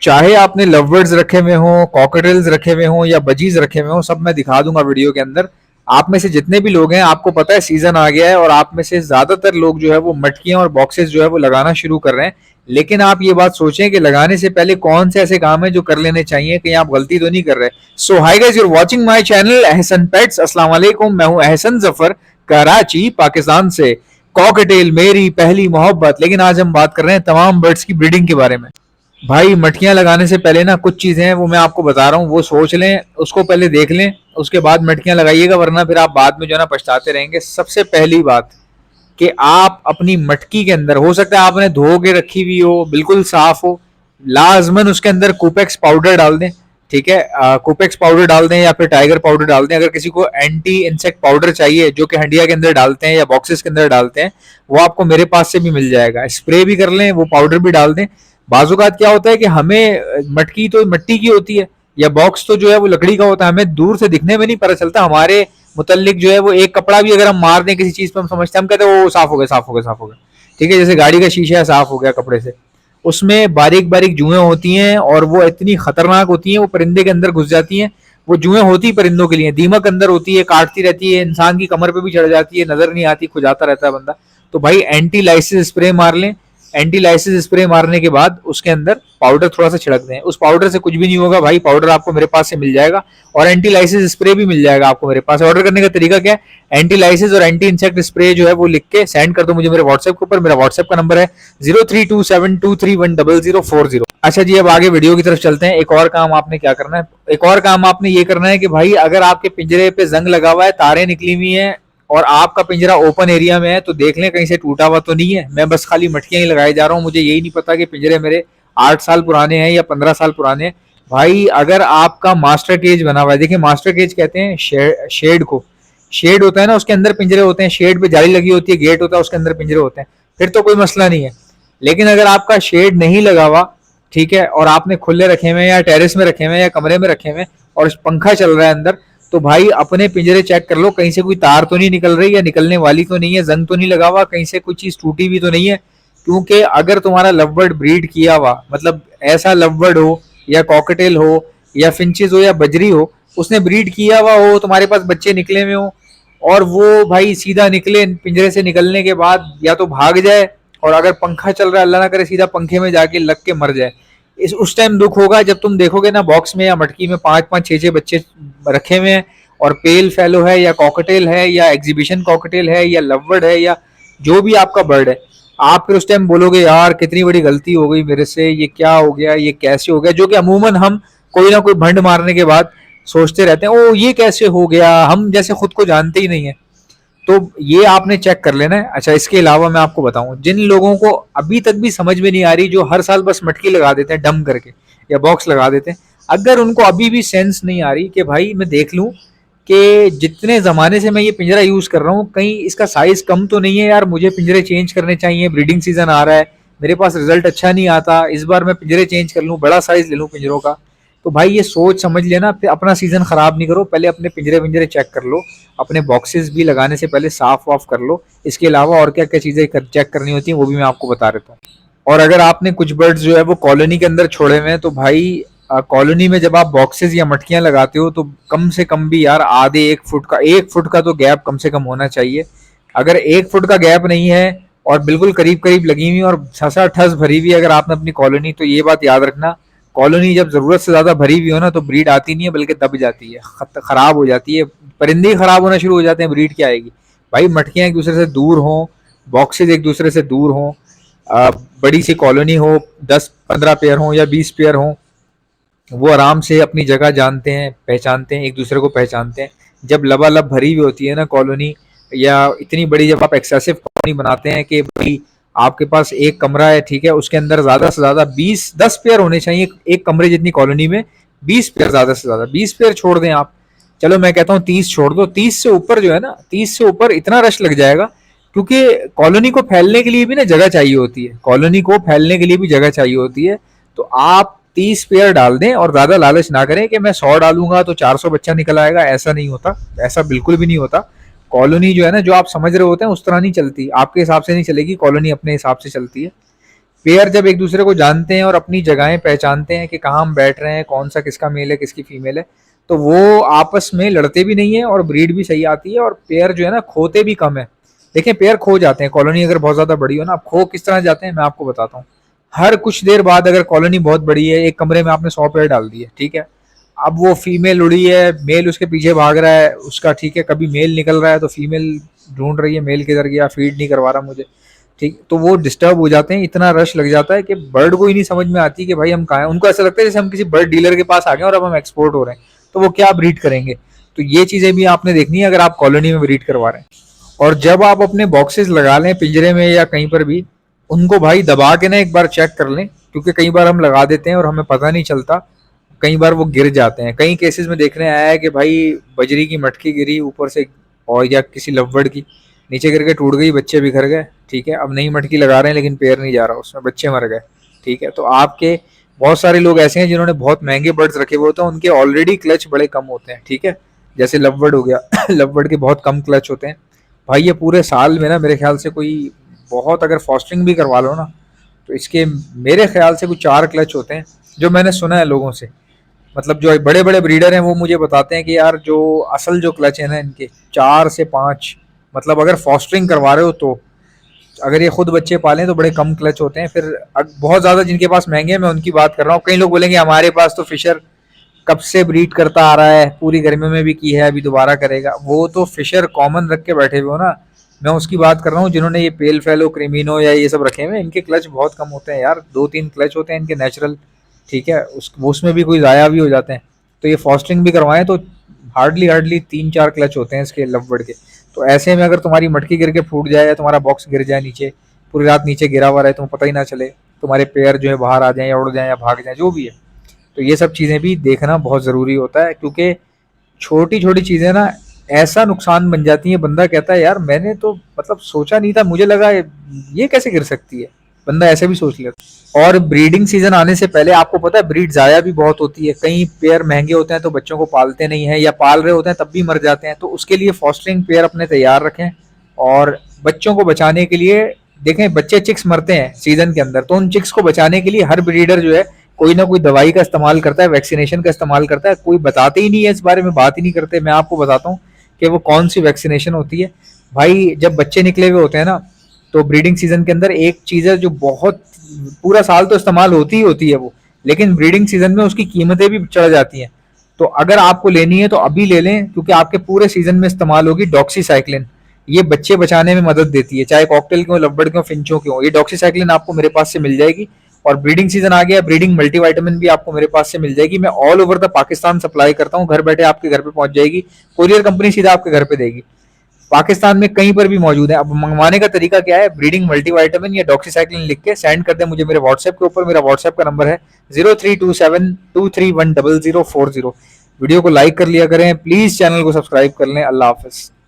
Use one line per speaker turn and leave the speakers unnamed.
चाहे आपने love birds रखे हुए हों, कॉकटेल्स रखे हुए हों या बजीज रखे हुए हों, सब मैं दिखा दूंगा वीडियो के अंदर। आप में से जितने भी लोग हैं, आपको पता है सीजन आ गया है और आप में से ज्यादातर लोग जो है वो मटकियां और बॉक्सेस जो है वो लगाना शुरू कर रहे हैं। लेकिन आप ये बात सोचें कि लगाने से पहले कौन से ऐसे काम है जो कर लेने चाहिए, कहीं आप गलती तो नहीं कर रहे। So hi guys, you are watching my channel Ahsan pets. अस्सलाम वालेकुम, मैं हूं अहसन जफर, कराची पाकिस्तान से। कॉकटेल मेरी पहली मोहब्बत। लेकिन आज हम बात कर रहे हैं तमाम बर्ड्स की ब्रीडिंग के बारे में। भाई मटकियां लगाने से पहले ना कुछ चीजें हैं वो मैं आपको बता रहा हूँ, वो सोच लें, उसको पहले देख लें, उसके बाद मटकियां लगाइएगा, वरना फिर आप बाद में जो है ना पछताते रहेंगे। सबसे पहली बात कि आप अपनी मटकी के अंदर, हो सकता है आपने धो के रखी हुई हो, बिल्कुल साफ हो, लाजमन उसके अंदर कुपेक्स पाउडर डाल दें। ठीक है, कुपेक्स पाउडर डाल दें या फिर टाइगर पाउडर डाल दें। अगर किसी को एंटी इंसेक्ट पाउडर चाहिए जो कि हंडिया के अंदर डालते हैं या बॉक्सेस के अंदर डालते हैं, वो आपको मेरे पास से भी मिल जाएगा। स्प्रे भी कर लें, वो पाउडर भी डाल दें। बाजूकात क्या होता है कि हमें मटकी तो मिट्टी की होती है या बॉक्स तो जो है वो लकड़ी का होता है, हमें दूर से दिखने में नहीं पता चलता। हमारे मुतल्लिक जो है वो एक कपड़ा भी अगर हम मार दें किसी चीज पे, हम समझते हैं, हम कहते हैं वो साफ हो गया, साफ हो गया, साफ हो गया। ठीक है, जैसे गाड़ी का शीशा है, साफ हो गया कपड़े से। उसमें बारीक बारीक जुएं होती हैं और वो इतनी खतरनाक होती हैं, वो परिंदे के अंदर घुस जाती हैं। वो जुएं होती परिंदों के लिए, दीमक अंदर होती है, काटती रहती है, इंसान की कमर पे भी चढ़ जाती है, नजर नहीं आती, खुजाता रहता है बंदा। तो भाई एंटी लाइसिस स्प्रे मार लें। एंटी लाइसिस स्प्रे मारने के बाद उसके अंदर पाउडर थोड़ा सा छिड़क दें। उस पाउडर से कुछ भी नहीं होगा भाई, पाउडर आपको मेरे पास से मिल जाएगा और एंटी लाइसिस स्प्रे भी मिल जाएगा आपको मेरे पास। ऑर्डर करने का तरीका क्या है, एंटी लाइसिस और एंटी इंसेक्ट स्प्रे जो है वो लिख के सेंड कर दो मुझे मेरे व्हाट्सएप के ऊपर। मेरा व्हाट्सएप का नंबर है 032723100040। अच्छा जी, अब आगे वीडियो की तरफ चलते हैं। एक और काम आपने क्या करना है, एक और काम आपने ये करना है कि भाई अगर आपके पिंजरे पे जंग लगा हुआ है, तारें निकली हुई हैं और आपका पिंजरा ओपन एरिया में है, तो देख लें कहीं से टूटा हुआ तो नहीं है। मैं बस खाली मटकियां ही लगाए जा रहा हूँ, मुझे यही नहीं पता कि पिंजरे मेरे 8 साल पुराने हैं या 15 साल पुराने हैं। भाई अगर आपका मास्टर केज बना हुआ है, देखिए मास्टर केज कहते हैं शेड को, शेड होता है ना, उसके अंदर पिंजरे होते हैं, शेड पे जाली लगी होती है, गेट होता है, उसके अंदर पिंजरे होते हैं, फिर तो कोई मसला नहीं है। लेकिन अगर आपका शेड नहीं लगा हुआ, ठीक है, और आपने खुले रखे हुए या टेरेस में रखे हुए या कमरे में रखे हुए और पंखा चल रहा है अंदर, तो भाई अपने पिंजरे चेक कर लो, कहीं से कोई तार तो नहीं निकल रही या निकलने वाली तो नहीं है, जंग तो नहीं लगा हुआ, कहीं से कोई चीज टूटी भी तो नहीं है। क्योंकि अगर तुम्हारा लवबर्ड ब्रीड किया हुआ, मतलब ऐसा लवबर्ड हो या कॉकटेल हो या फिंचेस हो या बजरी हो, उसने ब्रीड किया हुआ हो, तुम्हारे पास बच्चे निकले हुए हो और वो भाई सीधा निकले, पिंजरे से निकलने के बाद या तो भाग जाए, और अगर पंखा चल रहा है अल्लाह ना करे सीधा पंखे में जाके लग के मर जाए, इस उस टाइम दुख होगा जब तुम देखोगे ना बॉक्स में या मटकी में 5-5 6-6 बच्चे रखे हुए हैं और पेल फेलो है या कॉकटेल है या एग्जीबिशन कॉकटेल है या लवबर्ड है या जो भी आपका बर्ड है। आप फिर उस टाइम बोलोगे यार कितनी बड़ी गलती हो गई मेरे से, ये क्या हो गया, ये कैसे हो गया, जो कि अमूमन हम कोई ना कोई भंड मारने के बाद सोचते रहते हैं, ओ ये कैसे हो गया, हम जैसे खुद को जानते ही नहीं है। तो ये आपने चेक कर लेना है। अच्छा, इसके अलावा मैं आपको बताऊं, जिन लोगों को अभी तक भी समझ में नहीं आ रही, जो हर साल बस मटकी लगा देते हैं डम करके या बॉक्स लगा देते हैं, अगर उनको अभी भी सेंस नहीं आ रही कि भाई मैं देख लूं कि जितने ज़माने से मैं ये पिंजरा यूज़ कर रहा हूँ, कहीं इसका साइज़ कम तो नहीं है यार, मुझे पिंजरे चेंज करने चाहिए, ब्रीडिंग सीजन आ रहा है, मेरे पास रिजल्ट अच्छा नहीं आता, इस बार मैं पिंजरे चेंज कर लूँ, बड़ा साइज़ ले लूँ पिंजरों का। तो भाई ये सोच समझ लेना, फिर अपना सीज़न ख़राब नहीं करो, पहले अपने पिंजरे विंजरे चेक कर लो, अपने बॉक्सेस भी लगाने से पहले साफ़ वाफ कर लो। इसके अलावा और क्या क्या चीज़ें चेक करनी होती हैं वो भी मैं आपको बता देता हूँ। और अगर आपने कुछ बर्ड्स जो है वो कॉलोनी के अंदर छोड़े हुए हैं, तो भाई कॉलोनी में जब आप बॉक्सेस या मटकियां लगाते हो तो कम से कम भी यार आधे 1 फुट का तो गैप कम से कम होना चाहिए। अगर 1 फुट का गैप नहीं है और बिल्कुल करीब करीब लगी हुई और छसा ठस भरी हुई अगर आपने अपनी कॉलोनी, तो ये बात याद रखना, कॉलोनी जब जरूरत से ज्यादा भरी हुई हो ना तो ब्रीड आती नहीं है बल्कि दब जाती है, खराब हो जाती है, परिंदे ही खराब होना शुरू हो जाते हैं, ब्रीड क्या आएगी। भाई मटकियां एक दूसरे से दूर हों, बॉक्सेज एक दूसरे से दूर हों, बड़ी सी कॉलोनी हो, 10-15 पेयर हों या 20 पेयर हों, वो आराम से अपनी जगह जानते हैं, पहचानते हैं, एक दूसरे को पहचानते हैं। जब लबालब भरी हुई होती है ना कॉलोनी, या इतनी बड़ी जब आप एक्सेसिव कॉलोनी बनाते हैं कि भाई आपके पास एक कमरा है, ठीक है, उसके अंदर ज्यादा से ज्यादा 10 पेयर होने चाहिए एक कमरे जितनी कॉलोनी में, 20 पेयर, ज्यादा से ज्यादा 20 पेयर छोड़ दें आप, चलो मैं कहता हूँ 30 छोड़ दो, 30 से ऊपर जो है ना, 30 से ऊपर इतना रश लग जाएगा, क्योंकि कॉलोनी को फैलने के लिए भी ना जगह चाहिए होती है, कॉलोनी को फैलने के लिए भी जगह चाहिए होती है। तो आप 30 पेयर डाल दें और ज्यादा लालच ना करें कि मैं 100 डालूंगा तो 400 बच्चा निकल आएगा, ऐसा नहीं होता, ऐसा बिल्कुल भी नहीं होता। कॉलोनी जो है ना, जो आप समझ रहे होते हैं उस तरह नहीं चलती, आपके हिसाब से नहीं चलेगी, कॉलोनी अपने हिसाब से चलती है। पेयर जब एक दूसरे को जानते हैं और अपनी जगहें पहचानते हैं कि कहाँ हम बैठ रहे हैं, कौन सा किसका मेल है किसकी फीमेल है, तो वो आपस में लड़ते भी नहीं है और ब्रीड भी सही आती है और पेयर जो है ना खोते भी कम है। देखिए पेयर खो जाते हैं, कॉलोनी अगर बहुत ज्यादा बड़ी हो ना, आप खो किस तरह जाते हैं मैं आपको बताता हूँ। हर कुछ देर बाद, अगर कॉलोनी बहुत बड़ी है, एक कमरे में आपने 100 पेयर डाल दिए, ठीक है, अब वो फीमेल उड़ी है, मेल उसके पीछे भाग रहा है उसका, ठीक है, कभी मेल निकल रहा है तो फीमेल ढूंढ रही है मेल किधर गया, फीड नहीं करवा रहा मुझे, ठीक, तो वो डिस्टर्ब हो जाते हैं, इतना रश लग जाता है कि बर्ड को ही नहीं समझ में आती कि भाई हम कहाँ हैं। उनको ऐसा लगता है जैसे हम किसी बर्ड डीलर के पास आ गए और अब हम एक्सपोर्ट हो रहे हैं, तो वो क्या ब्रीड करेंगे। तो ये चीजें भी आपने देखनी है अगर आप कॉलोनी में ब्रीड करवा रहे हैं। और जब आप अपने बॉक्सेस लगा लें पिंजरे में या कहीं पर भी, उनको भाई दबा के ना एक बार चेक कर लें, क्योंकि कई बार हम लगा देते हैं और हमें पता नहीं चलता, कई बार वो गिर जाते हैं। कई केसेस में देखने आया है कि भाई बजरी की मटकी गिरी ऊपर से, और या किसी लव्वड़ की नीचे गिर के टूट गई, बच्चे बिखर गए, ठीक है, अब नई मटकी लगा रहे हैं लेकिन पेड़ नहीं जा रहा, उसमें बच्चे मर गए, ठीक है। तो आपके बहुत सारे लोग ऐसे हैं जिन्होंने बहुत महंगे बर्ड्स रखे हुए होते हैं, उनके ऑलरेडी क्लच बड़े कम होते हैं, ठीक है, जैसे लव्वड़ हो गया लव्वड़ के बहुत कम क्लच होते हैं भाई। ये पूरे साल में ना मेरे ख्याल से कोई बहुत, अगर फॉस्टरिंग भी करवा लो ना, तो इसके मेरे ख्याल से कुछ 4 क्लच होते हैं, जो मैंने सुना है लोगों से। मतलब जो बड़े बड़े ब्रीडर हैं वो मुझे बताते हैं कि यार जो असल जो क्लच है ना इनके 4 से 5, मतलब अगर फॉस्टरिंग करवा रहे हो तो, अगर ये खुद बच्चे पालें तो बड़े कम क्लच होते हैं। फिर बहुत ज़्यादा जिनके पास महंगे हैं मैं उनकी बात कर रहा हूँ। कई लोग बोलेंगे हमारे पास तो फिशर कब से ब्रीड करता आ रहा है, पूरी गर्मी में भी की है, अभी दोबारा करेगा। वो तो फिशर कॉमन रख के बैठे हुए हो ना, मैं उसकी बात कर रहा हूँ जिन्होंने ये पेल फेलो क्रिमिनो या ये सब रखे हुए, इनके क्लच बहुत कम होते हैं यार, 2-3 क्लच होते हैं इनके नेचुरल, ठीक है, उसमें भी कोई ज़ाया भी हो जाते हैं। तो ये फॉस्टरिंग भी करवाएं तो हार्डली हार्डली 3-4 क्लच होते हैं इसके लवबर्ड के। तो ऐसे में अगर तुम्हारी मटकी गिर के फूट जाए या तुम्हारा बॉक्स गिर जाए नीचे, पूरी रात नीचे गिरा हुआ रहे, तुम्हें पता ही ना चले, तुम्हारे पैर जो है बाहर आ जाए या उड़ जाए या भाग जाए, जो भी है, तो ये सब चीज़ें भी देखना बहुत ज़रूरी होता है, क्योंकि छोटी छोटी चीज़ें ना ऐसा नुकसान बन जाती हैं, बंदा कहता है यार मैंने तो मतलब सोचा नहीं था, मुझे लगा ये कैसे गिर सकती है, बंदा ऐसे भी सोच लेता। और ब्रीडिंग सीजन आने से पहले आपको पता है ब्रीड ज़ाया भी बहुत होती है, कई पेयर महंगे होते हैं तो बच्चों को पालते नहीं है, या पाल रहे होते हैं तब भी मर जाते हैं। तो उसके लिए फॉस्टरिंग पेयर अपने तैयार रखें, और बच्चों को बचाने के लिए, देखें बच्चे चिक्स मरते हैं सीजन के अंदर, तो उन चिक्स को बचाने के लिए हर ब्रीडर जो है कोई ना कोई दवाई का इस्तेमाल करता है, वैक्सीनेशन का इस्तेमाल करता है। कोई बताते ही नहीं है इस बारे में, बात ही नहीं करते। मैं आपको बताता हूँ कि वो कौन सी वैक्सीनेशन होती है भाई। जब बच्चे निकले हुए होते हैं ना, तो ब्रीडिंग सीजन के अंदर एक चीज़ है जो बहुत, पूरा साल तो इस्तेमाल होती ही होती है वो, लेकिन ब्रीडिंग सीजन में उसकी कीमतें भी चढ़ जाती हैं। तो अगर आपको लेनी है तो अभी ले लें, क्योंकि आपके पूरे सीजन में इस्तेमाल होगी डॉक्सीसाइक्लिन। ये बच्चे बचाने में मदद देती है, चाहे कॉकटेल क्यों, लवबर्ड क्यों, फिंचो क्यों, ये डॉक्सीसाइक्लिन आपको मेरे पास से मिल जाएगी। और ब्रीडिंग सीजन आ गया, ब्रीडिंग मल्टीविटामिन भी आपको मेरे पास से मिल जाएगी। मैं all over the Pakistan supply करता हूँ, घर बैठे आपके घर पे पहुंच जाएगी, कोरियर कंपनी सीधा आपके घर पे देगी। पाकिस्तान में कहीं पर भी मौजूद है। अब मंगवाने का तरीका क्या है, ब्रीडिंग मल्टीविटामिन या डॉक्सीसाइक्लिन लिख के सेंड कर दे मुझे मेरे व्हाट्सएप के ऊपर। मेरा व्हाट्सएप का नंबर है 0327231040। वीडियो को लाइक कर लिया करें प्लीज, चैनल को सब्सक्राइब कर लें। अल्लाह हाफिज।